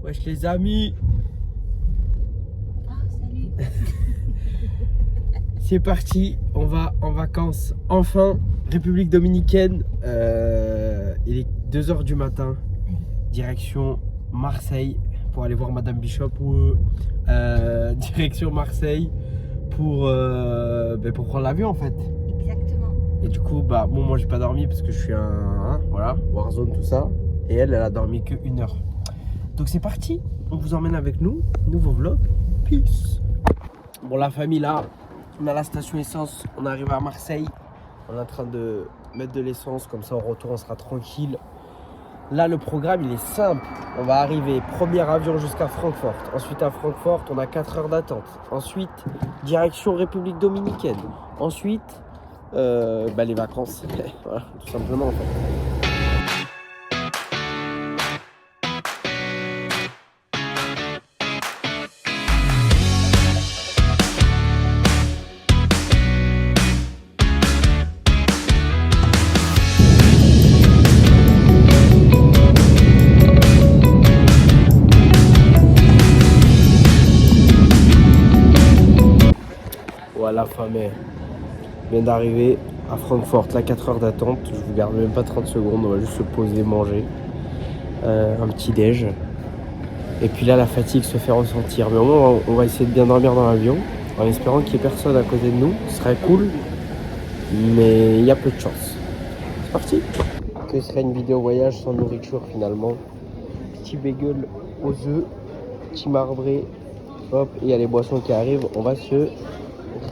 Wesh les amis. Ah, salut. C'est parti, on va en vacances. Enfin, République Dominicaine. Il est 2h du matin. Direction Marseille pour aller voir Madame Bishop. Direction Marseille pour prendre l'avion en fait. Exactement. Et du coup, bon, moi j'ai pas dormi parce que je suis voilà, Warzone, tout ça. Et elle a dormi que 1 heure. Donc c'est parti, on vous emmène avec nous. Nouveau vlog. Peace. Bon, la famille là, on est à la station essence. On est arrivé à Marseille. On est en train de mettre de l'essence, comme ça au retour on sera tranquille. Là le programme il est simple. On va arriver, premier avion jusqu'à Francfort. Ensuite à Francfort on a 4 heures d'attente. Ensuite direction République Dominicaine. Ensuite les vacances. Voilà, tout simplement en fait. Voilà, famille. Je viens d'arriver à Francfort, là 4 heures d'attente. Je vous garde même pas 30 secondes, on va juste se poser, manger. Un petit déj. Et puis là, la fatigue se fait ressentir. Mais au moins, on va essayer de bien dormir dans l'avion, en espérant qu'il n'y ait personne à côté de nous. Ce serait cool, mais il y a peu de chance. C'est parti. Que serait une vidéo voyage sans nourriture finalement. Petit bagel aux œufs, petit marbré. Hop, et il y a les boissons qui arrivent. On va se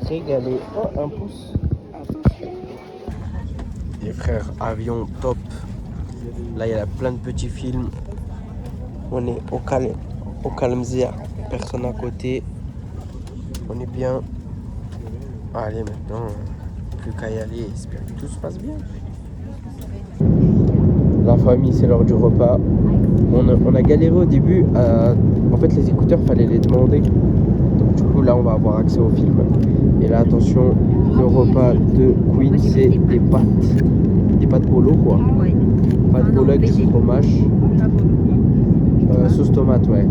régaler. Oh, un pouce. Les frères, avion top. Là, il y a plein de petits films. On est au calme, personne à côté. On est bien. Allez, maintenant, plus qu'à y aller. Espère que tout se passe bien. La famille, c'est l'heure du repas. On a galéré au début. En fait, les écouteurs, fallait les demander. Donc, du coup, là, on va avoir accès au film. Et là, attention, le repas de Queen, c'est des pâtes. Des pâtes polo, quoi. Pâtes polo avec du fromage. Sauce tomate, ouais.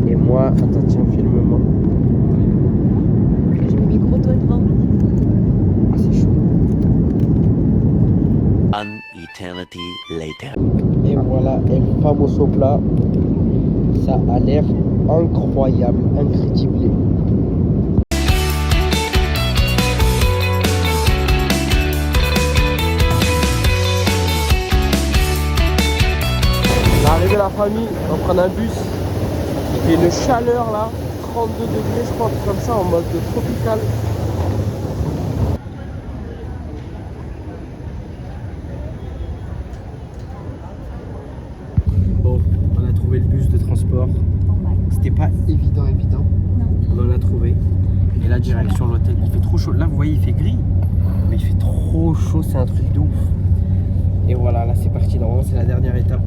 Et moi, attends, tiens, filme-moi. J'ai mis gros doigt devant. Ah, c'est chaud. An eternity later. Et voilà, el famoso plat. Ça a l'air incroyable, incrédible. On est arrivé la famille, on va prendre un bus. Il fait une chaleur là, 32 degrés je crois, comme ça en mode tropical. Bon, on a trouvé le bus de transport. C'était pas évident, Non. mais on l'a trouvé. Et là, direction l'hôtel. Il fait trop chaud. Là, vous voyez, il fait gris, mais il fait trop chaud, c'est un truc de ouf. Et voilà, là, c'est parti. Normalement, c'est la dernière étape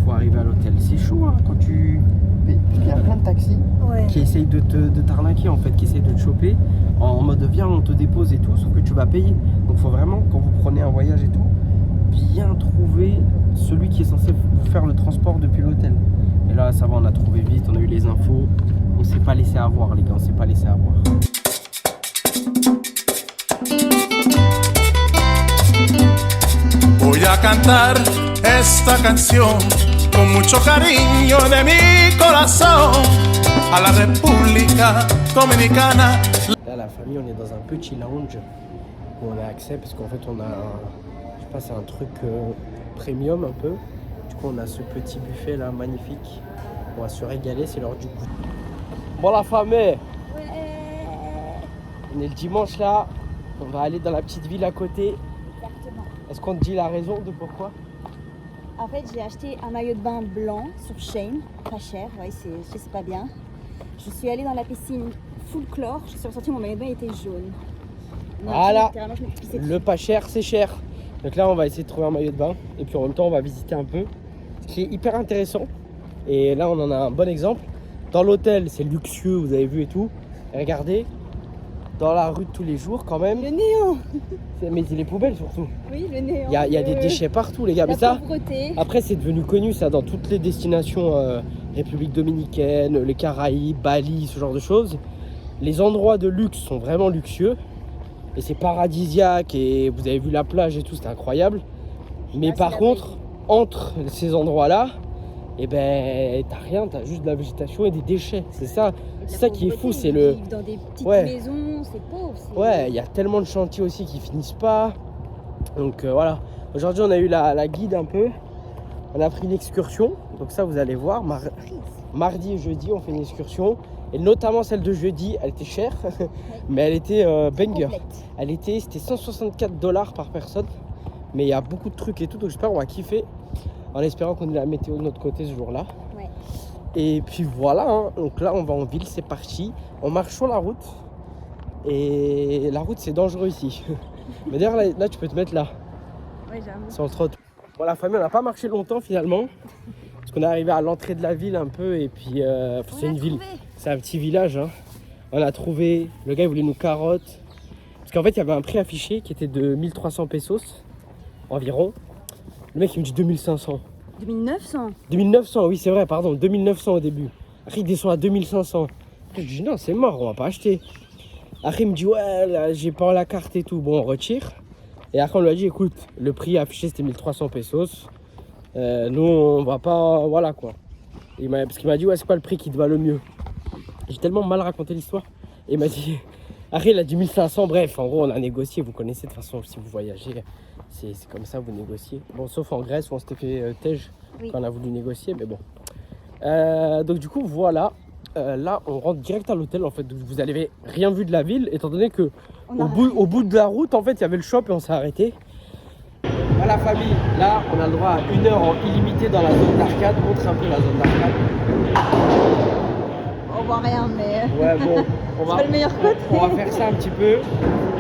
pour arriver à l'hôtel. C'est chaud hein, quand tu. Mais il y a plein de taxis qui essayent de t'arnaquer en fait, qui essayent de te choper en mode viens, on te dépose et tout, sauf que tu vas payer. Donc, il faut vraiment, quand vous prenez un voyage et tout, bien trouver celui qui est censé vous faire le transport depuis l'hôtel. Et là, ça va, on a trouvé vite, on a eu les infos. On s'est pas laissé avoir, les gars, on s'est pas laissé avoir. Voy a cantar esta canción con mucho cariño de mi corazón a la República Dominicana. Là, la famille, on est dans un petit lounge où on a accès parce qu'en fait, on a, je sais pas, c'est un truc premium un peu. Du coup, on a ce petit buffet là, magnifique. On va se régaler, c'est l'heure du goût. Bon, la famille, on est le dimanche là. On va aller dans la petite ville à côté. Exactement. Est-ce qu'on te dit la raison de pourquoi? En fait, j'ai acheté un maillot de bain blanc sur Shein, pas cher, ouais, c'est pas bien. Je suis allée dans la piscine full chlore, je suis ressortie, mon maillot de bain était jaune. Donc, Voilà, littéralement, je me suis pissée le dessus. pas cher, c'est cher. Donc là, on va essayer de trouver un maillot de bain. Et puis en même temps, on va visiter un peu. Ce qui est hyper intéressant. Et là, on en a un bon exemple. Dans l'hôtel, c'est luxueux, vous avez vu et tout. Et regardez, dans la rue de tous les jours, quand même. Le néant. Mais c'est les poubelles surtout. Oui, le néant. Il y a des déchets partout, les gars. La Mais ça, pauvreté. après, c'est devenu connu, ça, dans toutes les destinations République dominicaine, les Caraïbes, Bali, ce genre de choses. Les endroits de luxe sont vraiment luxueux et c'est paradisiaque et vous avez vu la plage et tout, c'était incroyable. Mais par contre, entre ces endroits-là, et ben t'as rien, t'as juste de la végétation et des déchets. C'est ça qui est fou, c'est le. Ils vivent dans des petites Ouais. maisons, c'est pauvre. Ouais, il y a tellement de chantiers aussi qui finissent pas. Donc voilà. Aujourd'hui, on a eu la guide un peu. On a pris une excursion. Donc ça, vous allez voir. Mardi et jeudi, on fait une excursion. Et notamment celle de jeudi, elle était chère, mais elle était banger. C'était $164 par personne. Mais il y a beaucoup de trucs et tout, donc j'espère qu'on va kiffer. En espérant qu'on ait la météo de notre côté ce jour-là. Ouais. Et puis voilà, hein. Donc là on va en ville, c'est parti. On marche sur la route. Et la route c'est dangereux ici. Mais d'ailleurs là tu peux te mettre là. Ouais, j'avoue. Sur le trottoir. Bon, la famille on n'a pas marché longtemps finalement. Parce qu'on est arrivé à l'entrée de la ville un peu. Et puis c'est une ville. C'est un petit village. Hein. On a trouvé. Le gars il voulait nous carottes. Parce qu'en fait il y avait un prix affiché qui était de 1300 pesos environ. Le mec il me dit 2500. 2900. 2900, oui c'est vrai, pardon, 2900 au début. Après il descend à 2500. Après je dis non c'est mort, on va pas acheter. Après il me dit ouais là, j'ai pas la carte et tout, bon on retire. Et après on lui a dit écoute, le prix affiché c'était 1300 pesos. Nous on va pas, voilà quoi. Parce qu'il m'a dit ouais c'est pas le prix qui te va le mieux. J'ai tellement mal raconté l'histoire. Et il m'a dit, après il a dit 1500, bref en gros on a négocié, vous connaissez de toute façon si vous voyagez. C'est comme ça, vous négociez. Bon, sauf en Grèce où on s'était fait tège quand on a voulu négocier, mais bon. Donc du coup, voilà. Là, on rentre direct à l'hôtel, en fait. Donc, vous n'avez rien vu de la ville, étant donné que au bout de la route, en fait, il y avait le shop et on s'est arrêté. Voilà, famille. Là, on a le droit à 1 heure en illimité dans la zone d'arcade. Montre un peu la zone d'arcade. On voit rien, mais. Ouais, bon. C'est pas le meilleur côté. On va faire ça un petit peu.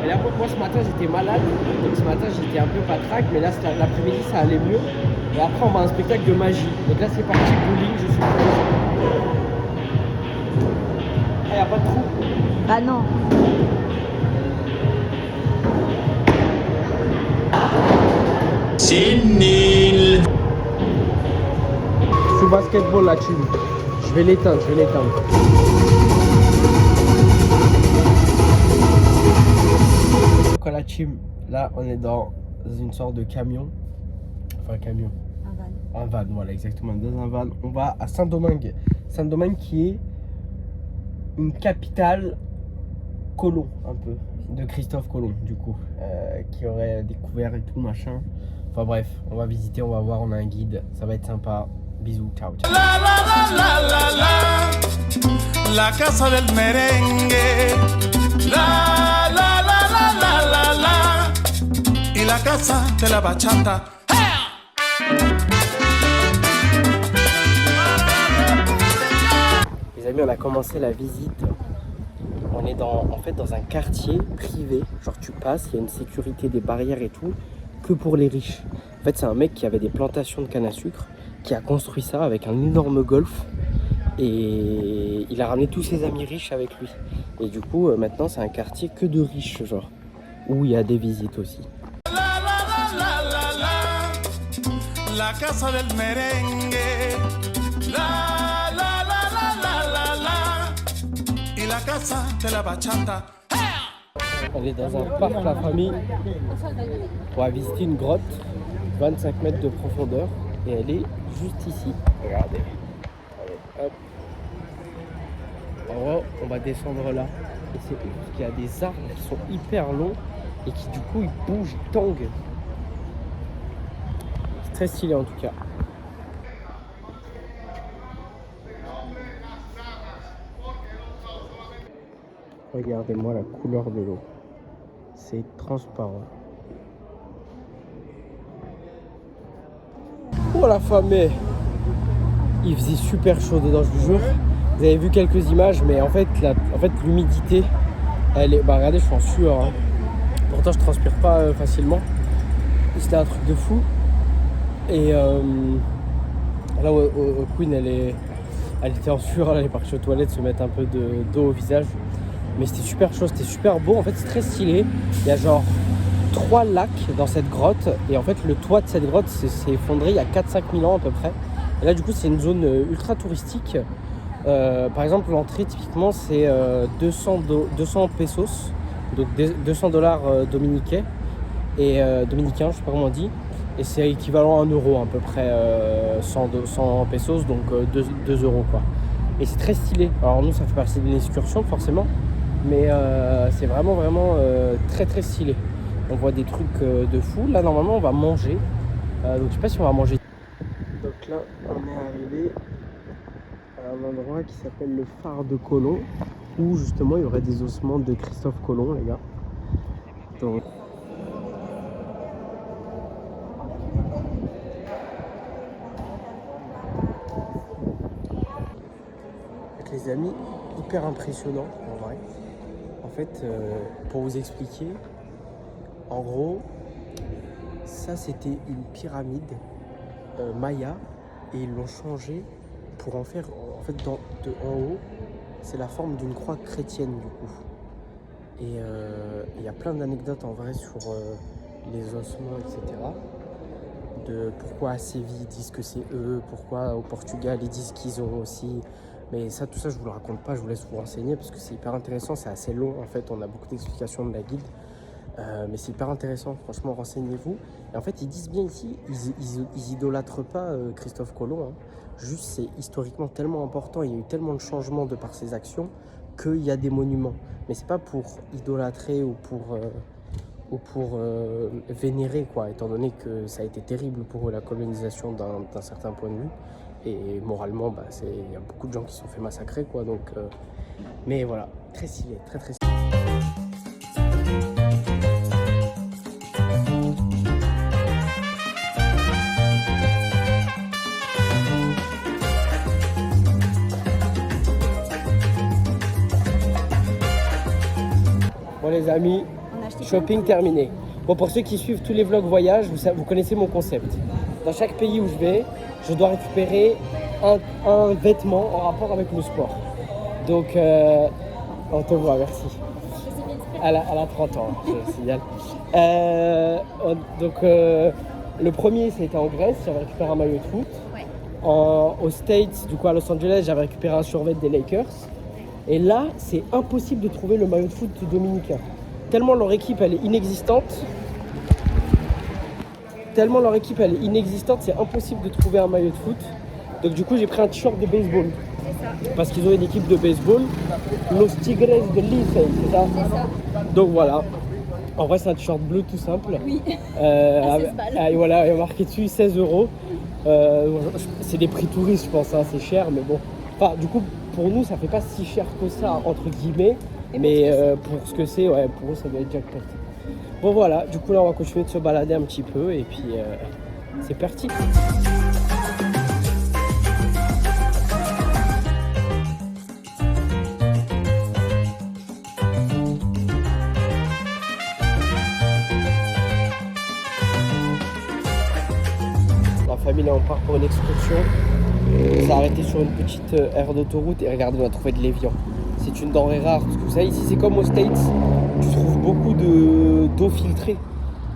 Et là, moi ce matin j'étais malade, donc ce matin j'étais un peu patraque, mais là l'après-midi ça allait mieux. Et après on va à un spectacle de magie. Donc là c'est parti, bowling, je suis prêt. Ah, y a pas de trou. Bah non. C'est nul. Sous basketball là, team. Je vais l'éteindre. La team, là on est dans une sorte de camion, enfin camion, un van, voilà exactement, dans un van. On va à Saint-Domingue qui est une capitale colon un peu, de Christophe Colomb du coup, qui aurait découvert et tout machin. Enfin bref, on va visiter, on va voir, on a un guide, ça va être sympa. Bisous, ciao. La casa del merengue. Y la casa de la bachata. Les amis, on a commencé la visite. On est en fait dans un quartier privé. Genre tu passes, il y a une sécurité, des barrières et tout, que pour les riches. En fait, c'est un mec qui avait des plantations de canne à sucre, qui a construit ça avec un énorme golf. Et il a ramené tous ses amis riches avec lui. Et du coup, maintenant, c'est un quartier que de riches, genre, où il y a des visites aussi. La casa del merengue. La la la la la la la. Y la casa de la bachata. On est dans un parc, la famille. On va visiter une grotte, 25 mètres de profondeur. Et elle est juste ici. Regardez. Allez, hop. En gros, on va descendre là. Et c'est parce qu'il y a des arbres qui sont hyper longs et qui du coup ils bougent, ils tanguent. C'est très stylé en tout cas. Regardez-moi la couleur de l'eau. C'est transparent. Oh la famille! Il faisait super chaud dedans, je vous jure. Vous avez vu quelques images, mais en fait l'humidité, elle est... Bah regardez, je suis en sueur. Hein. Pourtant, je transpire pas facilement. C'était un truc de fou. Et là, au Queen, elle était en sueur, elle est partie aux toilettes se mettre un peu d'eau au visage. Mais c'était super chaud, c'était super beau. En fait, c'est très stylé. Il y a genre 3 lacs dans cette grotte. Et en fait, le toit de cette grotte s'est effondré il y a 4-5 000 ans à peu près. Et là, du coup, c'est une zone ultra touristique. Par exemple, l'entrée, typiquement, c'est 200 pesos, donc 200 dollars dominicains, et dominicains, je sais pas comment on dit. Et c'est équivalent à 1 euro à peu près, 100 pesos, donc 2 euros quoi. Et c'est très stylé. Alors nous, ça fait partie d'une excursion forcément, mais c'est vraiment très très stylé. On voit des trucs de fou. Là, normalement, on va manger. Donc je sais pas si on va manger. Donc là, on est arrivé à un endroit qui s'appelle le phare de Colón, où justement il y aurait des ossements de Christophe Colomb, les gars. Donc les amis, hyper impressionnant en vrai. En fait, pour vous expliquer, en gros, ça c'était une pyramide maya et ils l'ont changé pour en faire, en fait, en haut, c'est la forme d'une croix chrétienne du coup. Et il y a plein d'anecdotes en vrai sur les ossements, etc. De pourquoi à Séville ils disent que c'est eux, pourquoi au Portugal ils disent qu'ils ont aussi. Mais ça, tout ça, je vous le raconte pas, je vous laisse vous renseigner parce que c'est hyper intéressant, c'est assez long en fait, on a beaucoup d'explications de la guide. Mais c'est hyper intéressant, franchement, renseignez-vous. Et en fait, ils disent bien ici, ils idolâtrent pas Christophe Colomb, hein. Juste, c'est historiquement tellement important, il y a eu tellement de changements de par ses actions qu'il y a des monuments. Mais c'est pas pour idolâtrer ou pour vénérer, quoi, étant donné que ça a été terrible pour eux, la colonisation d'un certain point de vue. Et moralement, bah, il y a beaucoup de gens qui se sont fait massacrer, quoi. Donc, mais voilà, très stylé, très très stylé. Bon les amis, shopping terminé. Bon, pour ceux qui suivent tous les vlogs voyage, vous connaissez mon concept. Dans chaque pays où je vais, je dois récupérer un vêtement en rapport avec le sport. Donc, on te voit, merci. Elle a 30 ans, je signale. Donc, le premier, c'était en Grèce, j'avais récupéré un maillot de foot. Ouais. Aux States, du coup à Los Angeles, j'avais récupéré un survêt des Lakers. Et là, c'est impossible de trouver le maillot de foot dominicain. Tellement leur équipe, elle est inexistante. C'est impossible de trouver un maillot de foot. Donc du coup, j'ai pris un t-shirt de baseball. C'est ça. Parce qu'ils ont une équipe de baseball. Los Tigres de Licey, c'est ça? C'est ça. Donc voilà. En vrai, c'est un t-shirt bleu tout simple. Oui. 16 balles. Voilà, il y a marqué dessus 16 euros. C'est des prix touristes, je pense, hein, c'est cher, mais bon. Enfin, du coup, pour nous, ça fait pas si cher que ça, entre guillemets. Mais pour ce que c'est, ouais, pour eux, ça doit être jackpot. Bon, voilà, du coup, là, on va continuer de se balader un petit peu et puis c'est parti. La famille, là, on part pour une excursion. On s'est arrêté sur une petite aire d'autoroute et regardez, on a trouvé de l'évian. C'est une denrée rare parce que vous savez, ici c'est comme aux States, tu trouves beaucoup d'eau filtrée.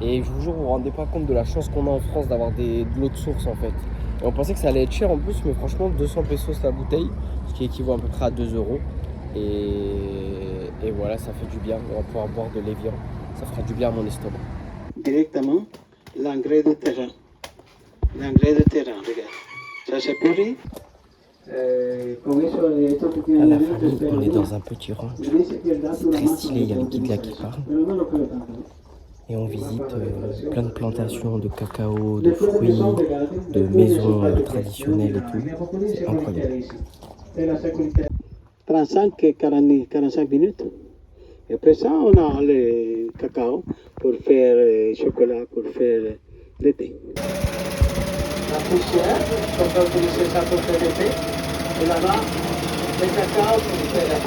Et je vous jure, vous vous rendez pas compte de la chance qu'on a en France d'avoir de l'eau de source en fait. Et on pensait que ça allait être cher en plus, mais franchement 200 pesos la bouteille, ce qui équivaut à peu près à 2 euros. Et voilà, ça fait du bien, on va pouvoir boire de l'évian. Ça fera du bien à mon estomac. Directement l'engrais de terrain. L'engrais de terrain, regarde. Ça c'est pourri. À la famille, on est dans un petit ranch. C'est très stylé, il y a le guide là qui parle. Et on visite plein de plantations de cacao, de fruits, de maisons traditionnelles et tout. C'est incroyable. 45 minutes. Et après ça, on a le cacao pour faire chocolat, pour faire le thé. La poussière, on peut utiliser ça pour faire le thé. Et là-bas, le cacao pour faire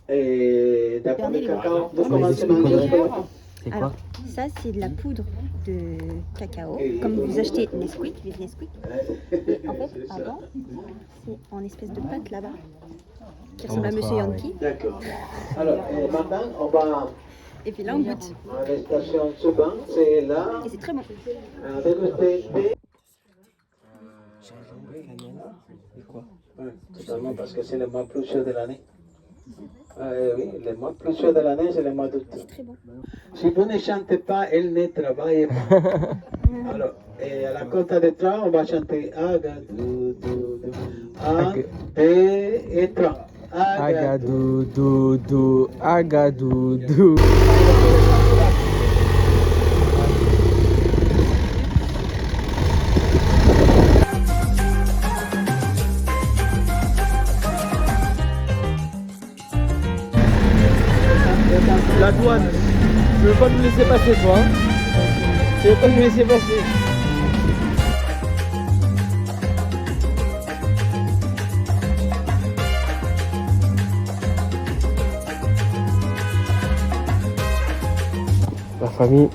et d'accord, le cacao, vous commencez à manger. C'est quoi? Alors, ça, c'est de la poudre de cacao. Comme vous achetez Nesquik, les Nesquik. Et en fait, avant, c'est en espèce de pâte là-bas, qui ressemble à Monsieur Yankee. D'accord. Alors, maintenant, on va Et puis là, on goûte. La station suivante, c'est là. Et c'est très bon. Déguster thé. Gingembre, cannelle et quoi? Totalement, parce que c'est le mois plus chaud de l'année. Oui, le mois plus chaud de l'année, c'est le mois d'août. C'est très bon. Si vous ne chantez pas, elle ne travaille pas. Alors, et à la compte de 3, on va chanter Agadou, dou, dou. 1, 2 et 3. Agadou, dou, dou, agadou, dou. La douane, tu veux pas nous laisser passer toi hein? Tu veux pas nous laisser passer? La famille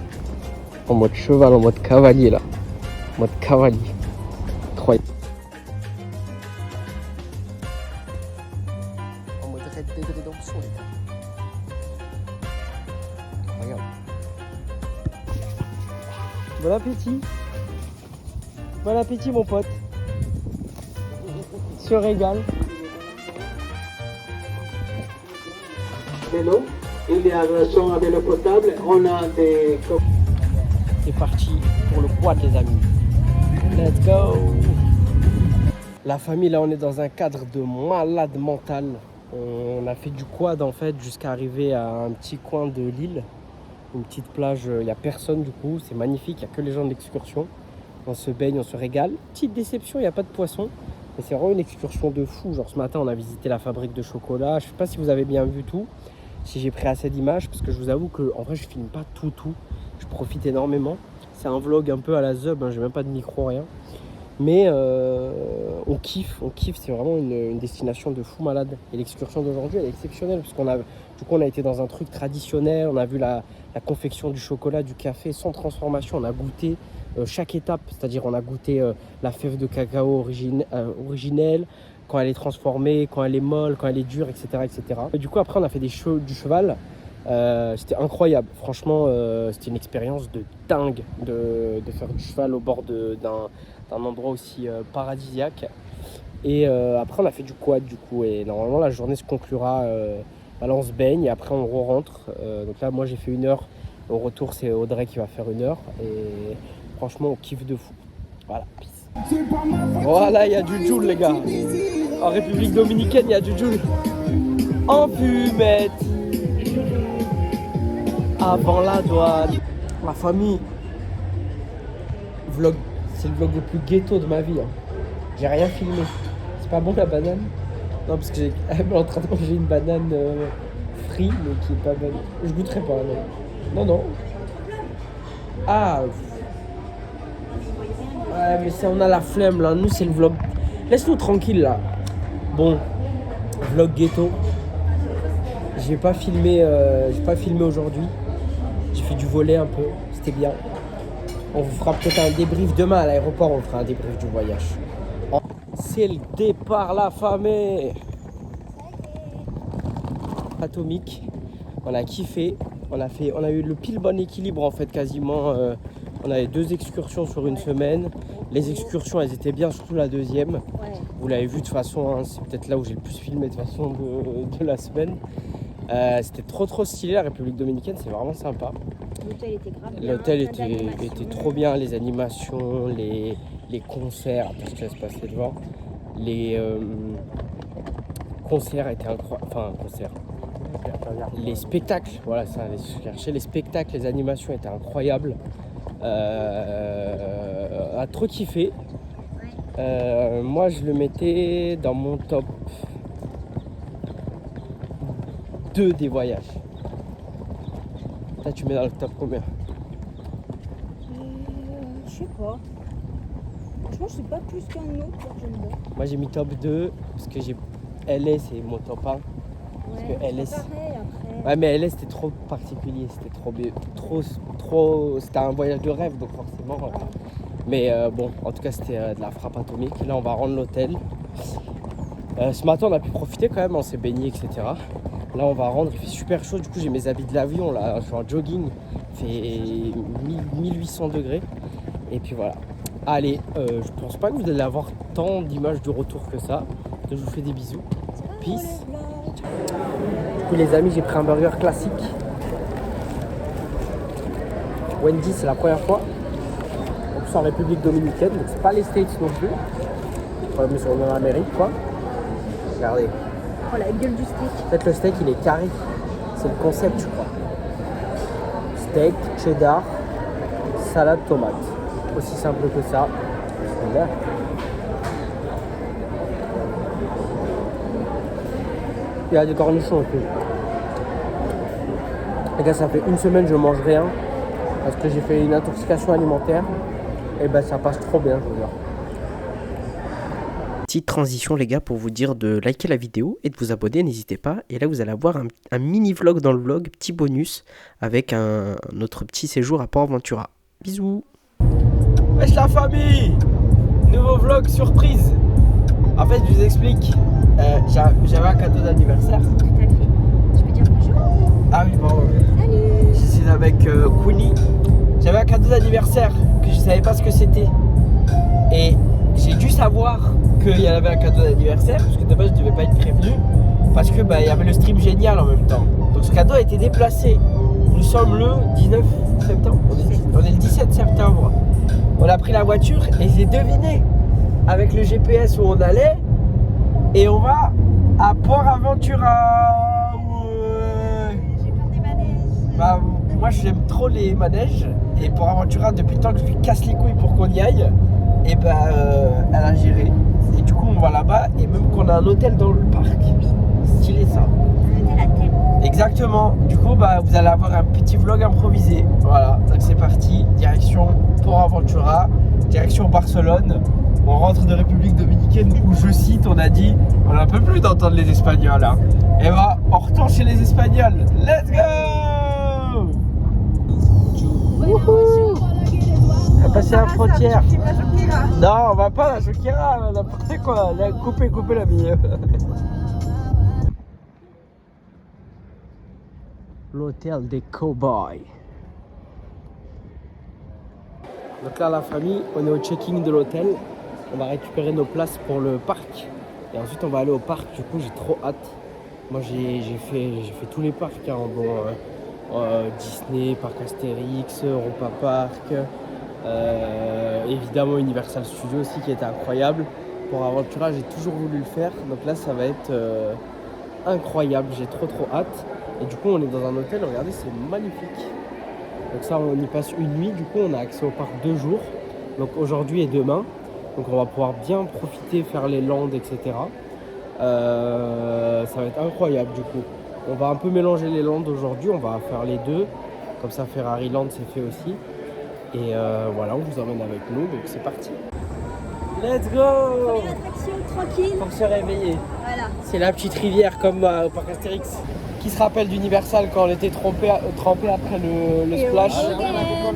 en mode cheval, en mode cavalier là. En mode cavalier. Incroyable. En mode Red Dead Redemption les gars. Incroyable. Bon appétit. Bon appétit mon pote. Se régale. De l'eau, il y a la son avec l'eau potable, on a des... C'est parti pour le quad les amis. Let's go. La famille là on est dans un cadre de malade mental. On a fait du quad en fait jusqu'à arriver à un petit coin de l'île. Une petite plage, il n'y a personne du coup, c'est magnifique, il n'y a que les gens de l'excursion. On se baigne, on se régale. Petite déception, il n'y a pas de poisson. Mais c'est vraiment une excursion de fou. Genre ce matin on a visité la fabrique de chocolat. Je ne sais pas si vous avez bien vu tout. Si j'ai pris assez d'images, parce que je vous avoue que en vrai je filme pas tout, je profite énormément. C'est un vlog un peu à la Zub, hein, j'ai même pas de micro, rien. Mais on kiffe, c'est vraiment une destination de fou malade. Et l'excursion d'aujourd'hui elle est exceptionnelle, parce qu'on a été dans un truc traditionnel, on a vu la confection du chocolat, du café sans transformation, on a goûté chaque étape, c'est-à-dire on a goûté la fève de cacao originelle, quand elle est transformée, quand elle est molle, quand elle est dure, etc. etc. Et du coup, après, on a fait du cheval. C'était incroyable. Franchement, c'était une expérience de dingue de faire du cheval au bord d'un endroit aussi paradisiaque. Et après, on a fait du quad, du coup. Et normalement, la journée se conclura. Là, on se baigne et après, on re-rentre. Donc là, moi, j'ai fait 1 heure. Au retour, c'est Audrey qui va faire 1 heure. Et franchement, on kiffe de fou. Voilà, peace. Voilà, il y a du Joule les gars. En République Dominicaine, il y a du Joule. En fumette. Avant la douane. Ma famille. Vlog. C'est le vlog le plus ghetto de ma vie. Hein. J'ai rien filmé. C'est pas bon la banane? Non, parce que elle est en train de manger une banane frite, mais qui est pas bonne. Je goûterai pas, non. Non. Ah. Ouais, mais ça, on a la flemme là. Nous, c'est le vlog. Laisse-nous tranquille là. Bon, vlog ghetto. J'ai pas filmé aujourd'hui. J'ai fait du volet un peu. C'était bien. On vous fera peut-être un débrief demain à l'aéroport. On fera un débrief du voyage. C'est le départ, la famille. Atomique. On a kiffé. On a eu le pile bon équilibre en fait quasiment. On avait 2 excursions sur une semaine. Les excursions, elles étaient bien, surtout la deuxième. Ouais. Vous l'avez vu de toute façon, hein, c'est peut-être là où j'ai le plus filmé de toute façon de la semaine. C'était trop stylé, la République Dominicaine, c'est vraiment sympa. L'hôtel était grave bien. L'hôtel était trop bien, les animations, les concerts. Attends, je te laisse passer devant. Les concerts étaient incroyables. Enfin, concerts. Les spectacles, voilà, ça, allez chercher les spectacles, les animations étaient incroyables. A trop kiffé. Moi je le mettais dans mon top 2 des voyages. Là tu mets dans le top combien? Je sais pas. Franchement je sais pas plus qu'un autre, j'aime bien. Moi j'ai mis top 2 parce que LA c'est mon top 1. Parce que LA, pareil, après. Ouais mais LA c'était trop particulier, c'était trop c'était un voyage de rêve donc forcément. Ouais. Mais bon, en tout cas c'était de la frappe atomique. Là on va rendre l'hôtel. Ce matin on a pu profiter quand même, on s'est baigné etc. Là on va rendre, il fait super chaud, du coup j'ai mes habits de l'avion là, je suis en jogging, il fait 1800 degrés. Et puis voilà. Allez, je pense pas que vous allez avoir tant d'images du retour que ça. Donc je vous fais des bisous. Peace. Du coup les amis, j'ai pris un burger classique. Wendy, c'est la première fois. En plus en République Dominicaine, donc c'est pas les States non plus. Mais on est en Amérique quoi. Regardez. Oh la gueule du steak. En fait le steak il est carré. C'est le concept je crois. Steak, cheddar, salade, tomate. Aussi simple que ça. Voilà. Il y a des cornichons aussi. Les gars, ça fait une semaine que je mange rien parce que j'ai fait une intoxication alimentaire. Et ben ça passe trop bien, je veux dire. Petite transition les gars pour vous dire de liker la vidéo et de vous abonner, n'hésitez pas. Et là vous allez avoir un mini vlog dans le vlog, petit bonus avec notre petit séjour à Port-Aventura. Bisous. Wesh la famille, nouveau vlog surprise. En fait je vous explique, j'avais un cadeau d'anniversaire. Tout à fait. Je peux dire bonjour. Ah oui pardon. Salut. Je suis avec Queenie. J'avais un cadeau d'anniversaire que je savais pas ce que c'était. Et j'ai dû savoir qu'il y avait un cadeau d'anniversaire parce que de base je devais pas être prévenu. Parce que il y avait le stream génial en même temps. Donc ce cadeau a été déplacé. Nous sommes le 19 septembre. On est le 17 septembre. On a pris la voiture et j'ai deviné avec le GPS où on allait. Et on va à Port-Aventura. J'ai peur des manèges. Moi j'aime trop les manèges. Et Port-Aventura, depuis le temps que je lui casse les couilles pour qu'on y aille, et elle a géré. Et du coup on va là-bas et même qu'on a un hôtel dans le parc. Oui. Stylé ça. Un hôtel à thème. Exactement. Du coup vous allez avoir un petit vlog improvisé. Voilà, donc c'est parti. Direction Port-Aventura, direction Barcelone. On rentre de République Dominicaine où je cite, on a dit on n'en peut plus d'entendre les Espagnols hein. Et on retourne chez les Espagnols. Let's go. Wouhou. On va passer la frontière. Non, on va pas à la Shokira, n'importe quoi. Là, coupez la vie. L'hôtel des cowboys. Donc là, la famille, on est au check-in de l'hôtel. On va récupérer nos places pour le parc. Et ensuite, on va aller au parc. Du coup, j'ai trop hâte. Moi, j'ai fait tous les parcs. Hein. Disney, Parc Astérix, Europa Park. Évidemment Universal Studios aussi qui était incroyable. Pour Aventura j'ai toujours voulu le faire, donc là ça va être incroyable, j'ai trop hâte. Et du coup on est dans un hôtel, regardez c'est magnifique. Donc ça on y passe une nuit, du coup on a accès au parc 2 jours, donc aujourd'hui et demain. Donc on va pouvoir bien profiter, faire les landes, etc. Ça va être incroyable du coup. On va un peu mélanger les landes aujourd'hui, on va faire les deux. Comme ça Ferrari Land c'est fait aussi. Et voilà, on vous emmène avec nous, donc c'est parti. Let's go. Première attraction tranquille. Pour se réveiller. Voilà. C'est la petite rivière comme au parc Astérix. Qui se rappelle d'Universal quand on était trempé après le splash.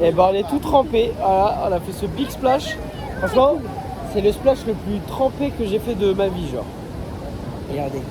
Et on est tout trempé. Voilà, on a fait ce big splash. Franchement, c'est le splash le plus trempé que j'ai fait de ma vie, genre. Regardez.